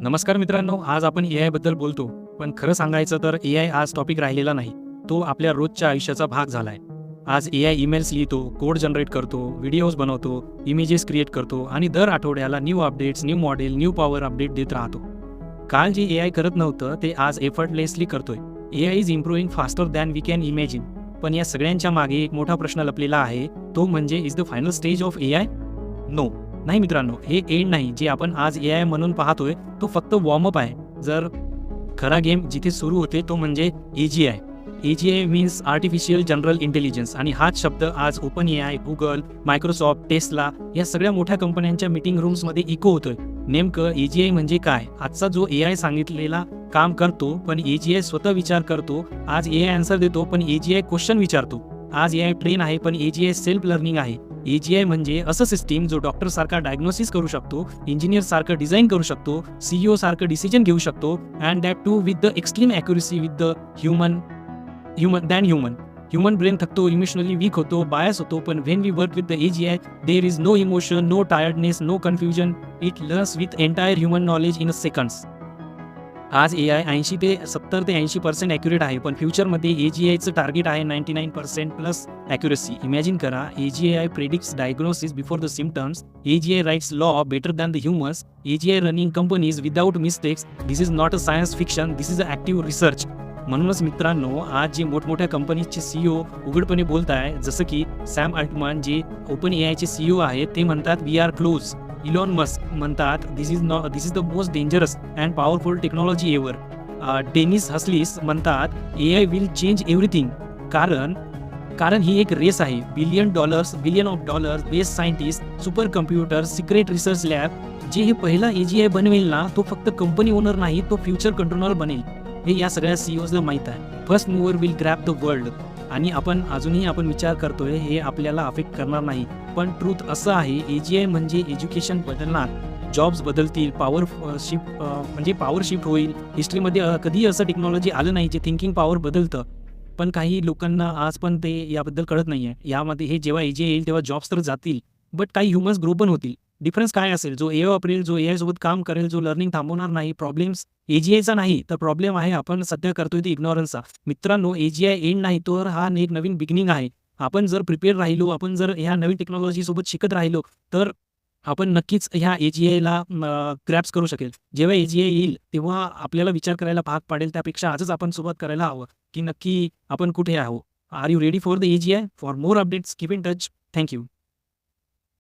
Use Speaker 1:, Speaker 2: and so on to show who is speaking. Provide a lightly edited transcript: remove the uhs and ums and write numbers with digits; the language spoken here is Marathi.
Speaker 1: नमस्कार मित्रांनो, आज आपण एआय बद्दल बोलतो. पण खरं सांगायचं तर एआय आज टॉपिक राहिलेला नाही. तो आपल्या रोजच्या आयुष्याचा भाग झालाय. आज एआय ईमेल्स लिहितो, कोड जनरेट करतो, व्हिडिओज बनवतो, इमेजेस क्रिएट करतो आणि दर आठवड्याला new updates, new model, new power update देत राहतो. काल जे एआय करत नव्हतं ते आज एफर्टलेसली करतोय. AI is improving faster than we can imagine. पण या सगळ्यांच्या मागे एक मोठा प्रश्न लपलेला आहे. तो म्हणजे is the final stage of AI? No. नाही मित्रांनो, हे एंड नाही. जे आपण आज एआय म्हणून पाहतोय तो फक्त वॉर्मअप आहे. जर खरा गेम जिथे सुरू होते तो म्हणजे एजीआय. एजीआय मीन्स आर्टिफिशियल जनरल इंटेलिजन्स आणि हाच शब्द आज open AI, Google, Microsoft, Tesla या सगळ्या मोठ्या कंपन्यांच्या मीटिंग रूम्समध्ये इको होतोय. नेमकं एजीआय म्हणजे काय? आजचा जो एआय सांगितलेला काम करतो पण एजीआय स्वतः विचार करतो. आज एआय आन्सर देतो पण एजीआय क्वेश्चन विचारतो. आज एआय ट्रेन आहे पण एजीआय सेल्फ लर्निंग आहे. एजीआय म्हणजे असं सिस्टीम जो डॉक्टर सारखा डायग्नोसिस करू शकतो, इंजिनियर सारखं डिझाईन करू शकतो, सीईओ सारखं डिसिजन घेऊ शकतो, and that too with the extreme accuracy with the human brain थकतो, इमोशनली वीक होतो, बायस होतो. पण when we work with the AGI there is no emotion, no tiredness, no confusion. It learns with entire human knowledge in a seconds. आज एआय 70 ते 80% ॲक्युरेट आहे, पण फ्युचरमध्ये एजीआयचं टार्गेट आहे 99% प्लस ॲक्युरेसी. इमॅजिन करा, AGI predicts diagnosis before the symptoms. AGI writes law better than the humans. AGI running companies without mistakes. This is not a science fiction, this is a active research. म्हणूनच मित्रांनो, आज जे मोठमोठ्या कंपनीजचे सीईओ उघडपणे बोलत आहे, जसं की सॅम अल्टमन जे ओपन एआयचे सीईओ आहेत, ते म्हणतात we are close. Elon Musk म्हणतात this is the most dangerous and powerful technology ever. Dennis Hassabis म्हणतात एआय विल चेंज एव्हरीथिंग. कारण ही एक रेस आहे. Billion of dollars best scientist, super computer, secret research lab. जे हे पहिला एजीआय बनवेल ना, तो फक्त कंपनी ओनर नाही, तो फ्युचर कंट्रोलर बनेल. हे या सगळ्या सीईओजला माहीत आहे. First mover will grab the world. आणि अजूनही आपण विचार करतोय हे आपल्याला अफेक्ट करणार नाही. पण ट्रूथ असं आहे, एजीआय म्हणजे एज्युकेशन बदलणार, जॉब्स बदलतील, पॉवर शिफ्ट होईल. हिस्ट्रीमध्ये कधीही असं टेक्नॉलॉजी आलं नाही जे थिंकिंग पॉवर बदलतं. पण काही लोकांना आज पण ते याबद्दल कळत नाही आहे. यामध्ये हे जेव्हा एजीआय येईल तेव्हा जॉब्स तर जातील, बट काही ह्युमन्स ग्रो पण होतील. डिफरन्स काय असेल? जो एआय वापरेल, जो एआय सोबत काम करेल, जो लर्निंग थांबवणार नाही. प्रॉब्लेम्स एजीआयचा नाही, तर प्रॉब्लेम आहे आपण सध्या करतोय ते इग्नॉरन्सचा. मित्रांनो, एजीआय एंड नाही, तर हा एक नवीन बिगिनिंग आहे. आपण जर प्रिपेअर राहिलो, आपण जर ह्या नवीन टेक्नॉलॉजी सोबत शिकत राहिलो, तर आपण नक्कीच ह्या एजीआयला ग्रॅप्स करू शकेल. जेव्हा एजीआय येईल तेव्हा आपल्याला विचार करायला भाग पाडेल. त्यापेक्षा आजच आपण सुरुवात करायला हवं की नक्की आपण कुठे आहोत. Are you ready for the AGI? For more updates keep in touch. Thank you.